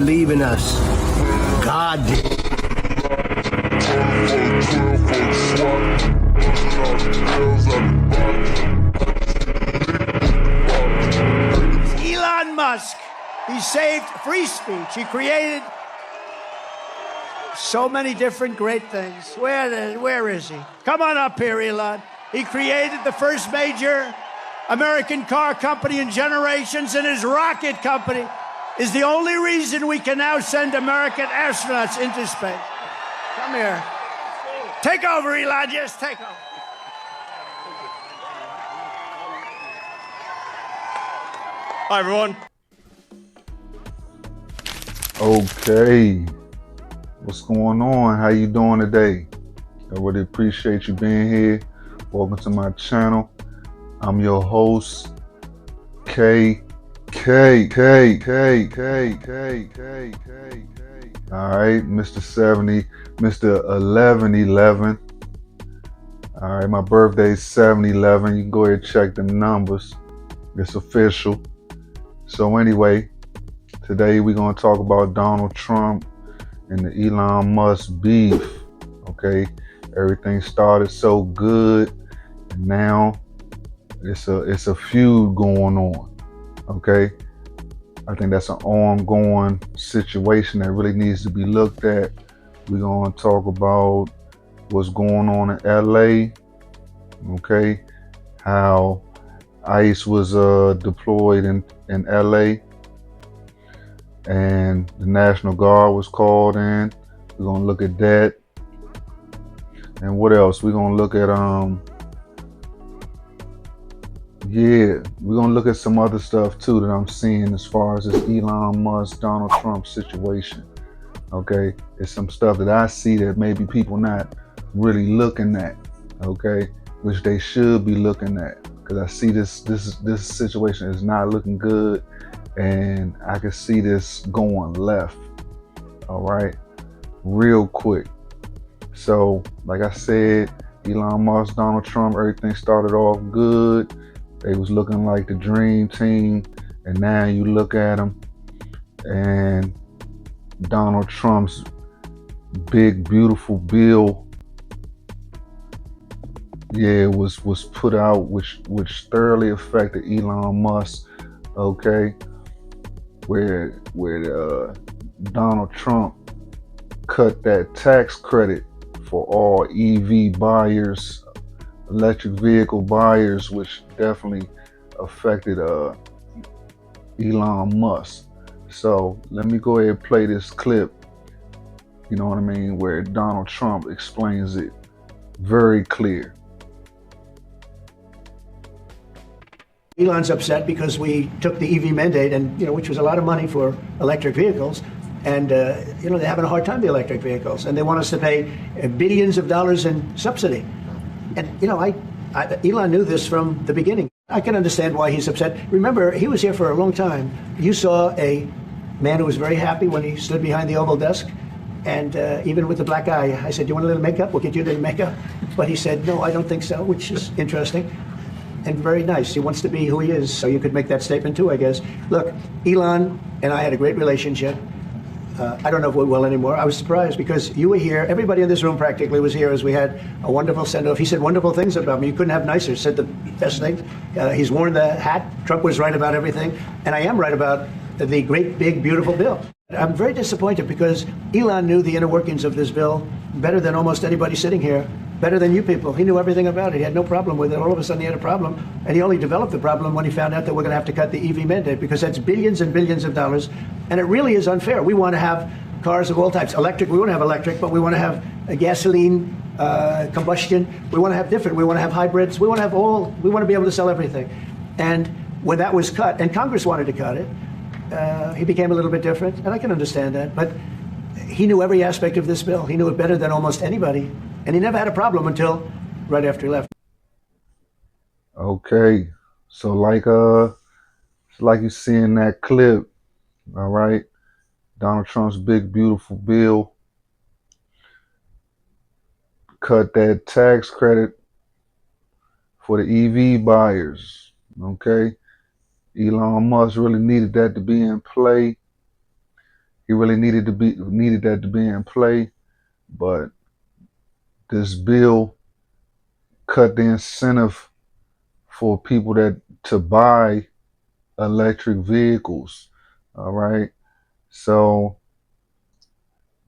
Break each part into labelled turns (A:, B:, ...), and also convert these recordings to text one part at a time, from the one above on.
A: believe in us. God did.
B: Elon Musk. He saved free speech. He created so many different great things. Where is he? Come on up here, Elon. He created the first major American car company in generations, and his rocket company is the only reason we can now send American astronauts into space. Come here. Take over, Elon. Just take over. Hi, everyone.
C: Okay, what's going on? How you doing today? I really appreciate you being here. Welcome to my channel. I'm your host, K. All right, Mr. 70, Mr. 1111. All right, my birthday's 7/11. You can go ahead and check the numbers. It's official. So anyway, today we're going to talk about Donald Trump and the Elon Musk beef. Okay, everything started so good, and now it's a feud going on. Okay, I think that's an ongoing situation that really needs to be looked at. We're going to talk about what's going on in LA. Okay, how ICE was deployed in LA, and the National Guard was called in. We're gonna look at that. And what else? We're gonna look at we're gonna look at some other stuff too that I'm seeing as far as this Elon Musk, Donald Trump situation. Okay, it's some stuff that I see that maybe people not really looking at, okay, which they should be looking at, because I see this situation is not looking good, and I can see this going left. All right, real quick. So like I said, Elon Musk, Donald Trump, everything started off good. They was looking like the dream team, and now you look at them, and Donald Trump's big beautiful bill, was put out, which thoroughly affected Elon Musk. Okay, where Donald Trump cut that tax credit for all EV buyers, electric vehicle buyers, which definitely affected Elon Musk. So let me go ahead and play this clip, you know what I mean, where Donald Trump explains it very clear.
B: Elon's upset because we took the EV mandate, and which was a lot of money for electric vehicles, and they're having a hard time, the electric vehicles, and they want us to pay billions of dollars in subsidy. And Elon knew this from the beginning. I can understand why he's upset. Remember, he was here for a long time. You saw a man who was very happy when he stood behind the Oval desk, and even with the black eye, I said, "Do you want a little makeup? We'll get you a little makeup." But he said, "No, I don't think so," which is interesting. And very nice. He wants to be who he is, so you could make that statement too, I guess. Look, Elon and I had a great relationship. I don't know if we're well anymore. I was surprised because you were here. Everybody in this room practically was here as we had a wonderful send-off. He said wonderful things about me. You couldn't have nicer. Said the best things. He's worn the hat. Trump was right about everything. And I am right about the great, big, beautiful bill. I'm very disappointed because Elon knew the inner workings of this bill better than almost anybody sitting here. Better than you people. He knew everything about it. He had no problem with it. All of a sudden he had a problem, and he only developed the problem when he found out that we're going to have to cut the EV mandate, because that's billions and billions of dollars, and it really is unfair. We want to have cars of all types. Electric, we want to have electric, but we want to have a gasoline, combustion. We want to have different. We want to have hybrids. We want to have all. We want to be able to sell everything. And when that was cut, and Congress wanted to cut it, he became a little bit different, and I can understand that, but he knew every aspect of this bill. He knew it better than almost anybody. And he never had a problem until right after he left.
C: Okay, so like you see in that clip, all right, Donald Trump's big beautiful bill cut that tax credit for the EV buyers. Okay, Elon Musk really needed that to be in play. he really needed that to be in play, but this bill cut the incentive for people to buy electric vehicles. All right. So,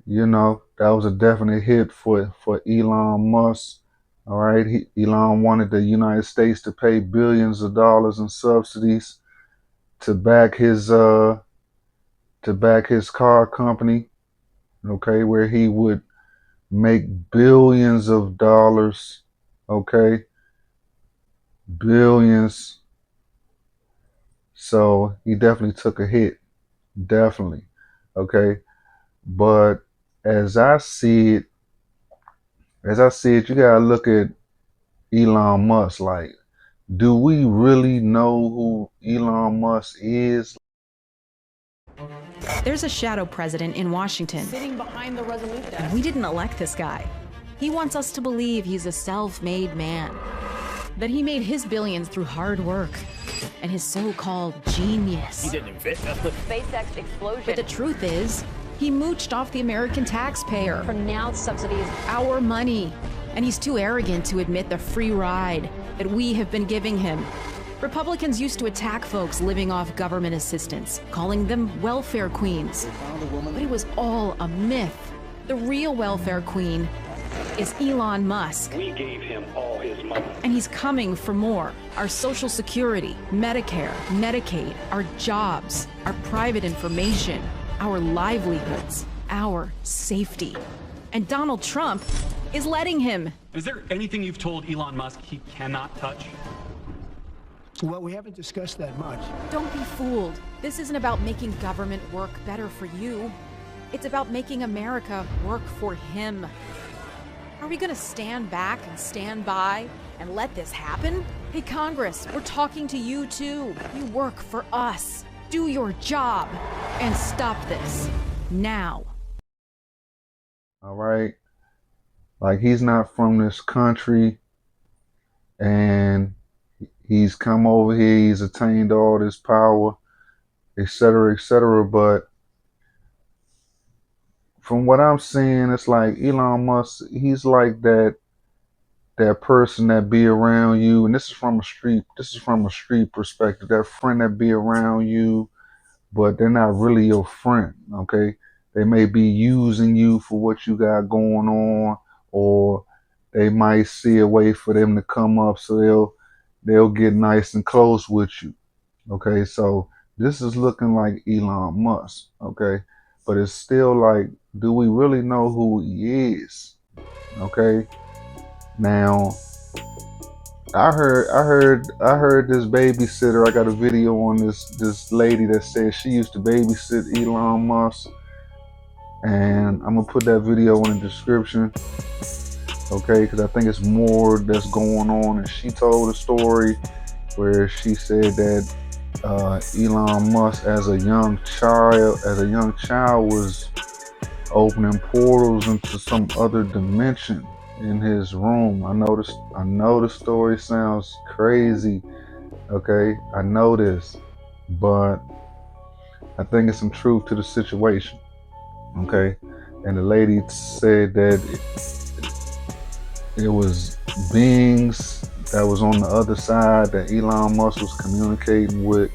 C: that was a definite hit for Elon Musk. All right. Elon wanted the United States to pay billions of dollars in subsidies to back his car company. Okay, where he would make billions of dollars. Okay. Billions. So he definitely took a hit. Definitely. Okay. But as I see it, you gotta look at Elon Musk. Like, do we really know who Elon Musk is?
D: There's a shadow president in Washington.
E: Sitting behind the Resolute desk.
D: And we didn't elect this guy. He wants us to believe he's a self-made man. That he made his billions through hard work and his so-called genius.
A: He didn't invent the
E: SpaceX explosion.
D: But the truth is, he mooched off the American taxpayer.
E: Pronounced subsidies.
D: Our money. And he's too arrogant to admit the free ride that we have been giving him. Republicans used to attack folks living off government assistance, calling them welfare queens. But it was all a myth. The real welfare queen is Elon Musk.
F: We gave him all his money.
D: And he's coming for more. Our Social Security, Medicare, Medicaid, our jobs, our private information, our livelihoods, our safety. And Donald Trump is letting him.
G: Is there anything you've told Elon Musk he cannot touch?
B: Well, we haven't discussed that much.
D: Don't be fooled. This isn't about making government work better for you. It's about making America work for him. Are we gonna stand back and stand by and let this happen? Hey, Congress, we're talking to you too. You work for us. Do your job and stop this now.
C: All right. Like, he's not from this country, and he's come over here, he's attained all this power, etc., etc. But from what I'm seeing, it's like Elon Musk, he's like that person that be around you, and this is from a street perspective, that friend that be around you, but they're not really your friend. Okay. They may be using you for what you got going on, or they might see a way for them to come up, so they'll get nice and close with you. Okay, so this is looking like Elon Musk. Okay, but it's still like, do we really know who he is? Okay, now I heard this babysitter. I got a video on this lady that said she used to babysit Elon Musk, and I'm gonna put that video in the description. Okay, because I think it's more that's going on. And she told a story where she said that Elon Musk, as a young child, was opening portals into some other dimension in his room. I know the story sounds crazy. Okay, I know this, but I think it's some truth to the situation. Okay, and the lady said that it was beings that was on the other side that Elon Musk was communicating with,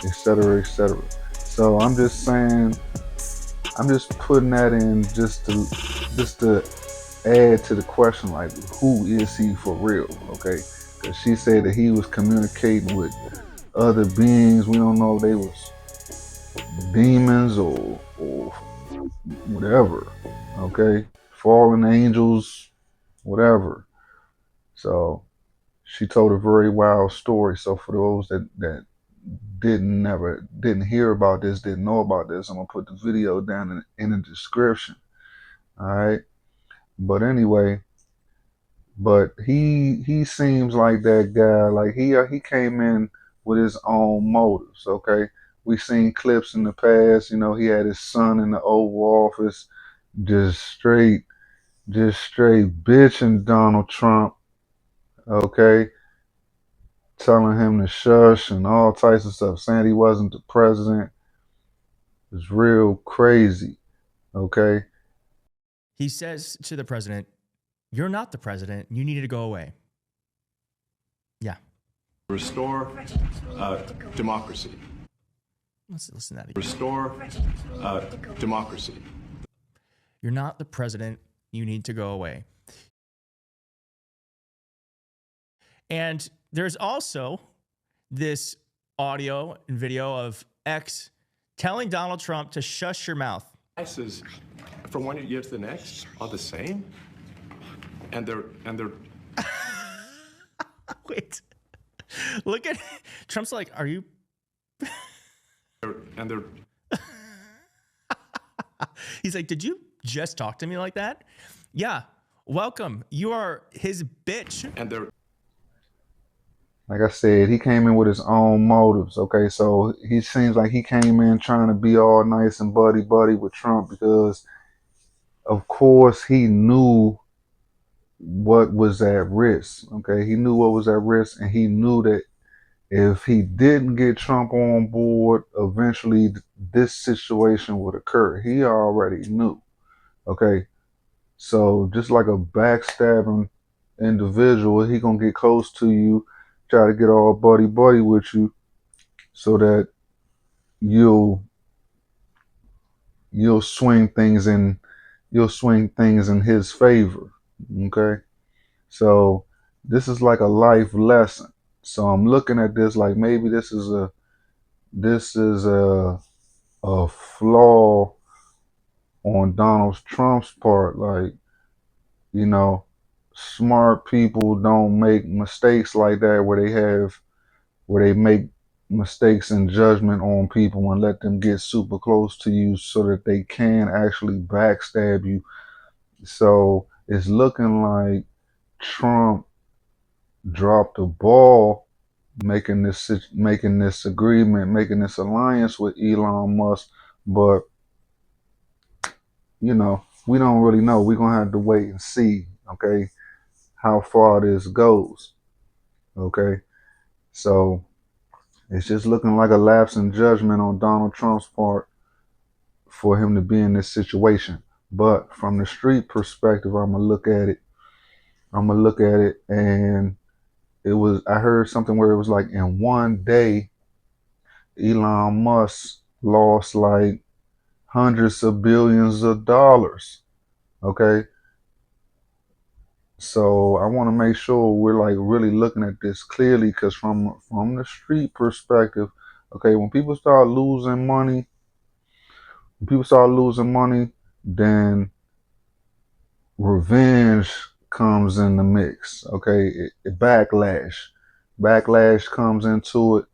C: etc., etc. So I'm just saying, I'm just putting that in just to add to the question, like, who is he for real? Okay, because she said that he was communicating with other beings. We don't know if they was demons or whatever. Okay, fallen angels, whatever. So she told a very wild story. So for those that didn't hear about this, didn't know about this, I'm gonna put the video down in the description. All right. But anyway, but he seems like that guy. Like he came in with his own motives. Okay. We've seen clips in the past. He had his son in the Oval Office, just straight bitching Donald Trump, okay, telling him to shush and all types of stuff, saying he wasn't the president. It's real crazy. Okay.
H: He says to the president, "You're not the president. You need to go away." Yeah.
I: Restore democracy.
H: Let's listen to that again.
I: Restore democracy.
H: You're not the president. You need to go away. And there's also this audio and video of X telling Donald Trump to shush your mouth.
I: Prices from one year to the next are the same, and they're
H: Wait, look at Trump's like, "Are you?"
I: and they're
H: He's like, "Did you just talk to me like that?" Yeah. Welcome. You are his bitch.
I: and they're
C: Like I said, he came in with his own motives. Okay, so he seems like he came in trying to be all nice and buddy with Trump because, of course, he knew what was at risk. Okay, he knew what was at risk, and he knew that if he didn't get Trump on board, eventually this situation would occur. He already knew. Okay, so just like a backstabbing individual, he gonna get close to you, try to get all buddy with you, so that you'll swing things in his favor. Okay, so this is like a life lesson. So I'm looking at this like maybe this is a flaw on Donald Trump's part. Like, you know, smart people don't make mistakes like that where they make mistakes in judgment on people and let them get super close to you so that they can actually backstab you. So it's looking like Trump dropped the ball making this agreement, making this alliance with Elon Musk, but we don't really know. We're gonna have to wait and see, okay, how far this goes. Okay. So it's just looking like a lapse in judgment on Donald Trump's part for him to be in this situation. But from the street perspective, I'm gonna look at it, and I heard something where it was like in one day, Elon Musk lost like hundreds of billions of dollars. Okay. So I want to make sure we're like really looking at this clearly, because from the street perspective, okay, when people start losing money, then revenge comes in the mix. Okay, backlash comes into it,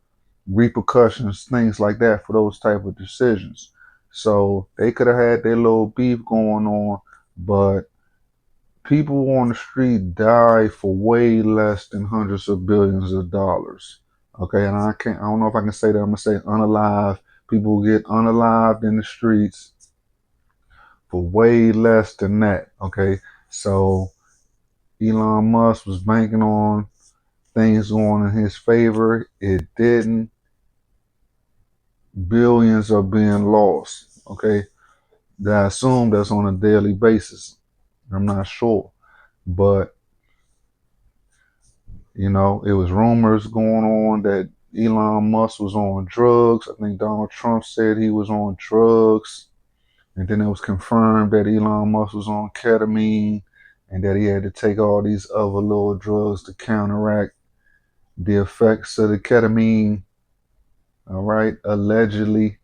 C: repercussions, things like that for those type of decisions. So they could have had their little beef going on, but people on the street die for way less than hundreds of billions of dollars. Okay, and I don't know if I can say that. I'm gonna say unalived. People get unalived in the streets for way less than that. Okay, so Elon Musk was banking on things going in his favor. It didn't. Billions are being lost. Okay, I assume that's on a daily basis. I'm not sure, but it was rumors going on that Elon Musk was on drugs. I think Donald Trump said he was on drugs. And then it was confirmed that Elon Musk was on ketamine and that he had to take all these other little drugs to counteract the effects of the ketamine. All right, allegedly.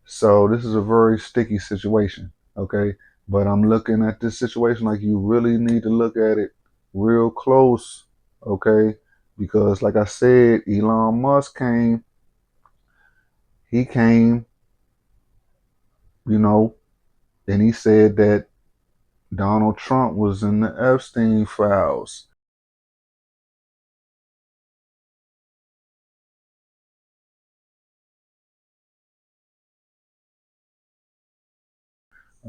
C: So this is a very sticky situation. Okay. But I'm looking at this situation like you really need to look at it real close. Okay. Because like I said, Elon Musk came, and he said that Donald Trump was in the Epstein files.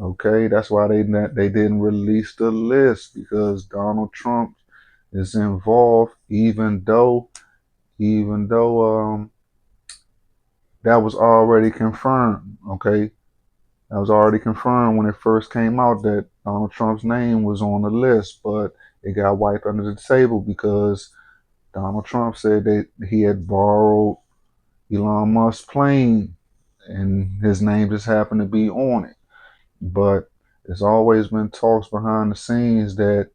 C: Okay, that's why they didn't release the list, because Donald Trump is involved, even though that was already confirmed, okay? That was already confirmed when it first came out that Donald Trump's name was on the list, but it got wiped under the table because Donald Trump said that he had borrowed Elon Musk's plane and his name just happened to be on it. But there's always been talks behind the scenes that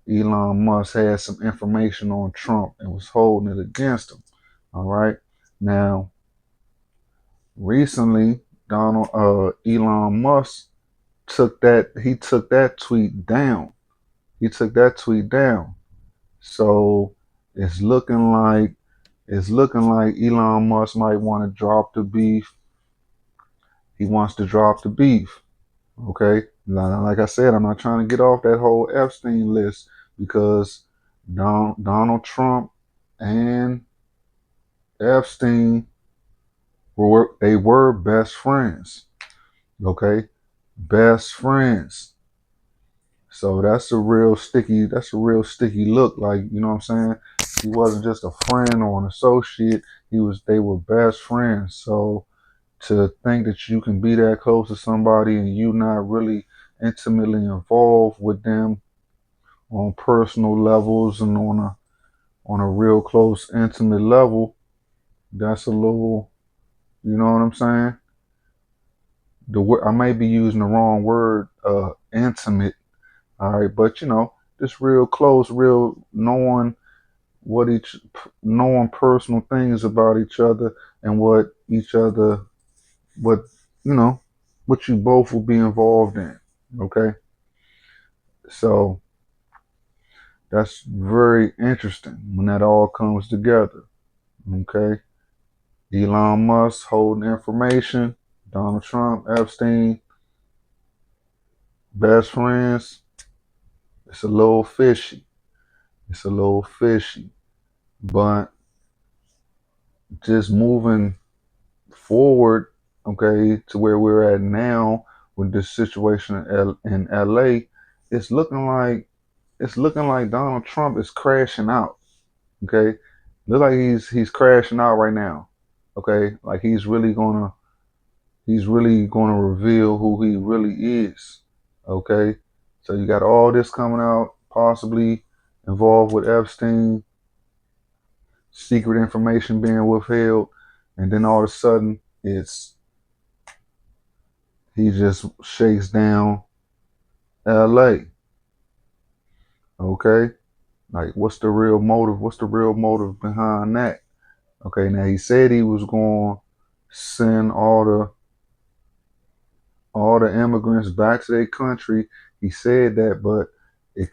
C: Elon Musk had some information on Trump and was holding it against him. All right. Now, recently, Elon Musk took that tweet down. He took that tweet down. So it's looking like Elon Musk might want to drop the beef. He wants to drop the beef. Okay. Now, like I said, I'm not trying to get off that whole Epstein list because Donald Trump and Epstein were best friends. Okay. Best friends. So that's a real sticky look. Like, you know what I'm saying? He wasn't just a friend or an associate. They were best friends. So to think that you can be that close to somebody and you not really intimately involved with them on personal levels and on a real close intimate level, that's a little, you know what I'm saying? I may be using the wrong word, intimate. All right, but just real close, real knowing personal things about each other and what what you know, what you both will be involved in. Okay, so that's very interesting when that all comes together. Okay, Elon Musk holding information, Donald Trump, Epstein, best friends. It's a little fishy. It's a little fishy, but just moving forward, okay, to where we're at now with this situation in LA, it's looking like Donald Trump is crashing out. Okay, look like he's crashing out right now. Okay, like he's really gonna reveal who he really is. Okay, so you got all this coming out, possibly involved with Epstein, secret information being withheld, and then all of a sudden he just shakes down LA. Okay? Like what's the real motive? What's the real motive behind that? Okay, now he said he was going to send all the immigrants back to their country. He said that, but it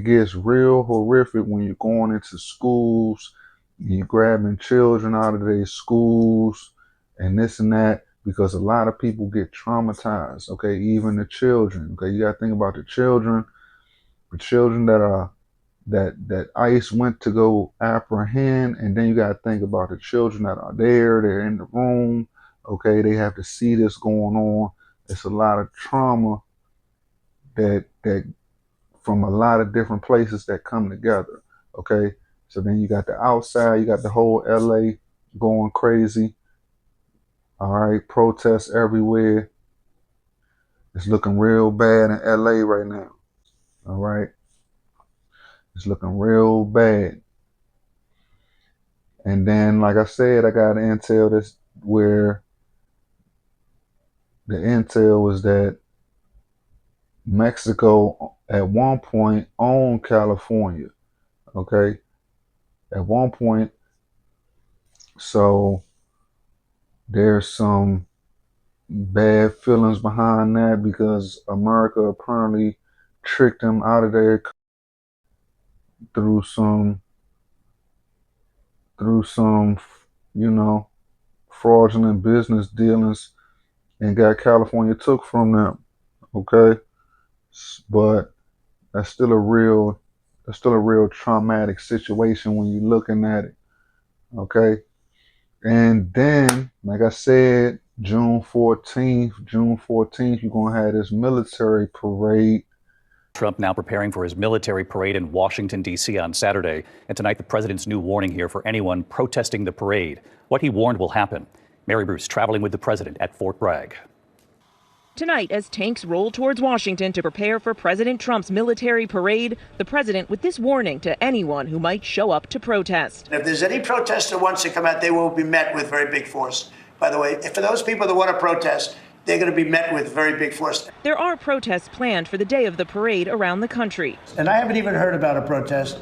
C: gets real horrific when you're going into schools, and you're grabbing children out of their schools and this and that, because a lot of people get traumatized. Okay, even the children. Okay, you gotta think about the children that ICE went to go apprehend, and then you got to think about the children that are there. They're in the room. Okay, they have to see this going on. It's a lot of trauma that from a lot of different places that come together. Okay, so then you got the outside. You got the whole LA going crazy. All right, protests everywhere. It's looking real bad in LA right now. All right, it's looking real bad. And then, like I said, I got intel this where the intel was that Mexico at one point owned California. Okay, at one point. So there's some bad feelings behind that because America apparently tricked them out of there through some through some you know fraudulent business dealings and got California took from them. Okay, but that's still a real traumatic situation when you're looking at it. Okay, and then like I said, June 14th, you're gonna have this military parade.
J: Trump now preparing for his military parade in Washington, D.C. on Saturday. And tonight, the president's new warning here for anyone protesting the parade. What he warned will happen. Mary Bruce traveling with the president at Fort Bragg.
K: Tonight, as tanks roll towards Washington to prepare for President Trump's military parade, the president with this warning to anyone who might show up to protest.
B: If there's any protester who wants to come out, they will be met with very big force. By the way, for those people that want to protest, they're going to be met with very big force.
K: There are protests planned for the day of the parade around the country.
B: And I haven't even heard about a protest,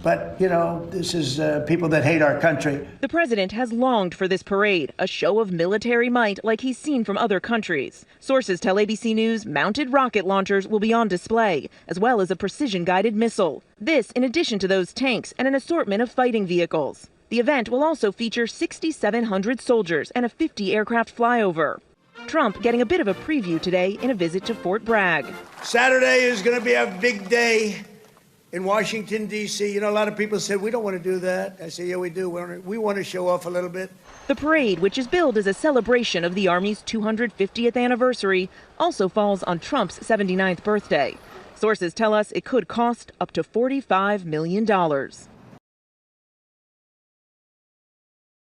B: but, you know, this is people that hate our country.
K: The president has longed for this parade, a show of military might like he's seen from other countries. Sources tell ABC News mounted rocket launchers will be on display, as well as a precision-guided missile. This in addition to those tanks and an assortment of fighting vehicles. The event will also feature 6,700 soldiers and a 50-aircraft flyover. Trump getting a bit of a preview today in a visit to Fort Bragg.
B: Saturday is going to be a big day in Washington, D.C. You know, a lot of people said, we don't want to do that. I say, yeah, we do. We want to show off a little bit.
K: The parade, which is billed as a celebration of the Army's 250th anniversary, also falls on Trump's 79th birthday. Sources tell us it could cost up to $45 million.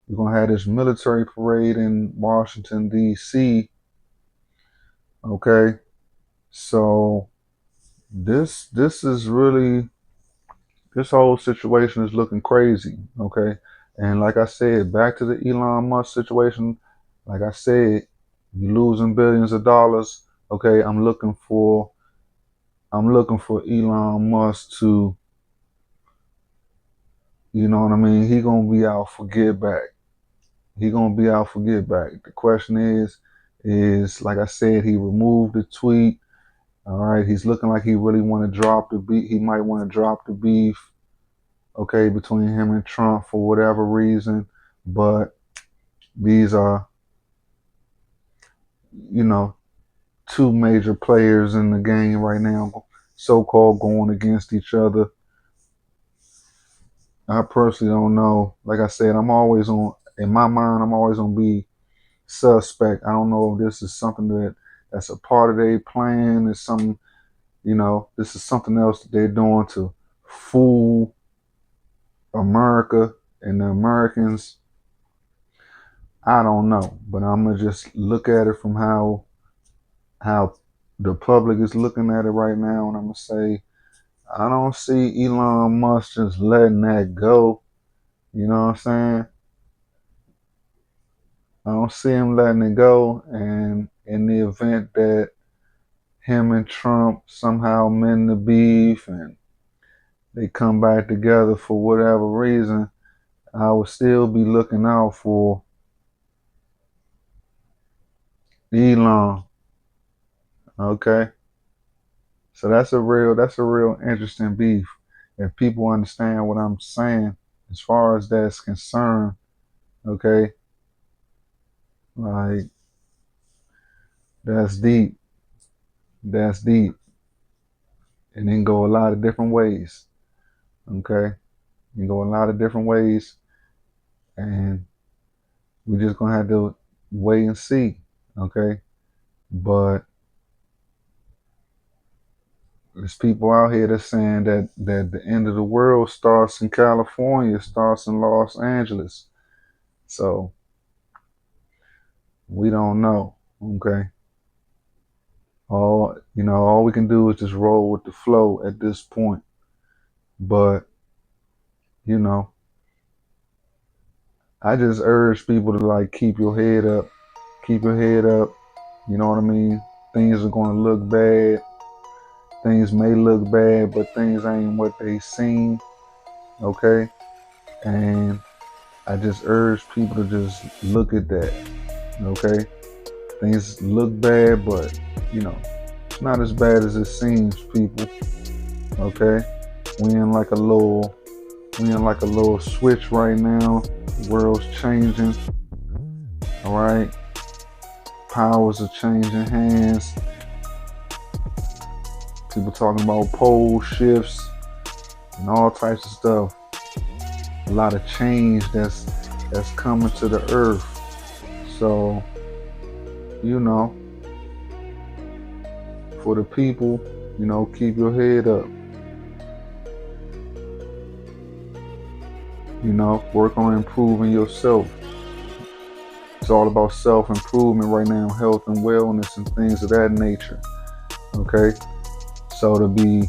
C: We're going to have this military parade in Washington, D.C. Okay. So this is really, this whole situation is looking crazy. Okay. And like I said, back to the Elon Musk situation, like I said, you're losing billions of dollars. Okay. I'm looking for Elon Musk to, you know what I mean? He going to be out for get back. He gonna be out for get back. The question is like I said, he removed the tweet. All right, he's looking like he really want to drop the beef. He might want to drop the beef, okay, between him and Trump for whatever reason. But these are, you know, two major players in the game right now, so-called going against each other. I personally don't know. Like I said, in my mind, I'm always going to be suspect. I don't know if this is something that's a part of their plan. It's something, you know, this is something else that they're doing to fool America and the Americans. I don't know, but I'm going to just look at it from how the public is looking at it right now. And I'm going to say, I don't see Elon Musk just letting that go. You know what I'm saying? I don't see him letting it go, and in the event that him and Trump somehow mend the beef and they come back together for whatever reason, I would still be looking out for Elon. Okay? So that's a real interesting beef. If people understand what I'm saying as far as that's concerned, okay? Like, that's deep. That's deep. And then go a lot of different ways. Okay? You go a lot of different ways. And we're just going to have to wait and see. Okay? But there's people out here that's saying that the end of the world starts in California, starts in Los Angeles. So we don't know, okay? All we can do is just roll with the flow at this point. But, you know, I just urge people to, like, keep your head up. Keep your head up. You know what I mean? Things are going to look bad. Things may look bad, but things ain't what they seem, okay? And I just urge people to just look at that, okay? Things look bad, but, you know, it's not as bad as it seems, people, okay? We in like a little switch right now. The world's changing, all right? Powers are changing hands. People talking about pole shifts and all types of stuff. A lot of change that's coming to the earth. So, you know, for the people, You know, keep your head up. You know, work on improving yourself. It's all about self-improvement right now, health and wellness and things of that nature. Okay? So to be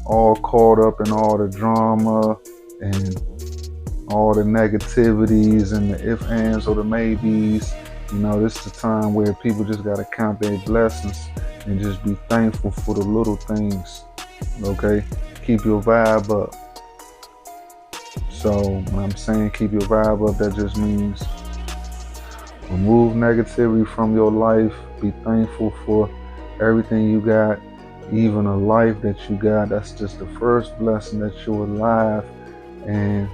C: all caught up in all the drama and all the negativities and the if, ands, or the maybes, you know, this is the time where people just got to count their blessings and just be thankful for the little things. Okay? Keep your vibe up. So when I'm saying keep your vibe up, that just means remove negativity from your life. Be thankful for everything you got, even a life that you got. That's just the first blessing that you're alive. And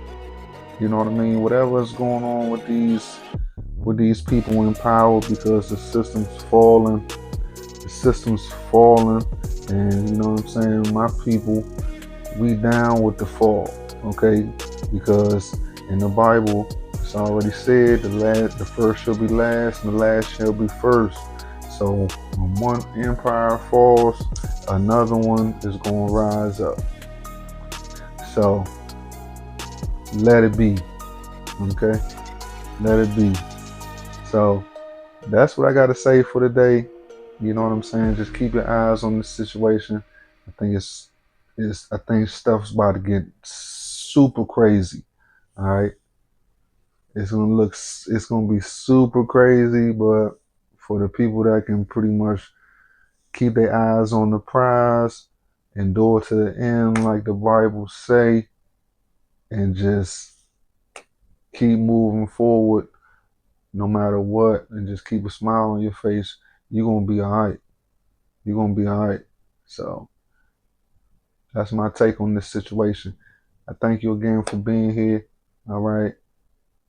C: you know what I mean? Whatever's going on with these people in power, because the system's falling. The system's falling. And you know what I'm saying? My people, we down with the fall. Okay? Because in the Bible, it's already said the first shall be last and the last shall be first. So when one empire falls, another one is going to rise up. So let it be. Okay? Let it be. So that's what I got to say for today. You know what I'm saying? Just keep your eyes on this situation. I think I think stuff's about to get super crazy. All right. It's gonna be super crazy, but for the people that can pretty much keep their eyes on the prize, endure to the end, like the Bible say, and just keep moving forward no matter what, and just keep a smile on your face, you're gonna be all right. You're gonna be all right. So that's my take on this situation. I thank you again for being here. All right.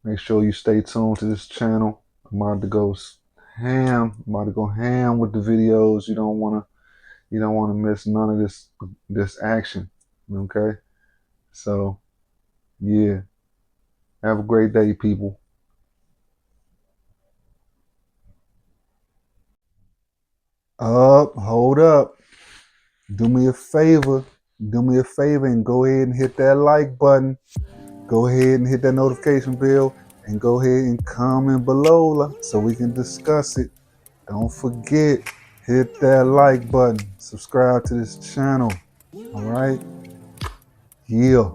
C: Make sure you stay tuned to this channel. I'm about to go ham. I'm about to go ham with the videos. You don't wanna miss none of this action. Okay? So yeah. Have a great day, people. Hold up. Do me a favor and go ahead and hit that like button. Go ahead and hit that notification bell and go ahead and comment below so we can discuss it. Don't forget, hit that like button. Subscribe to this channel. All right? Yeah.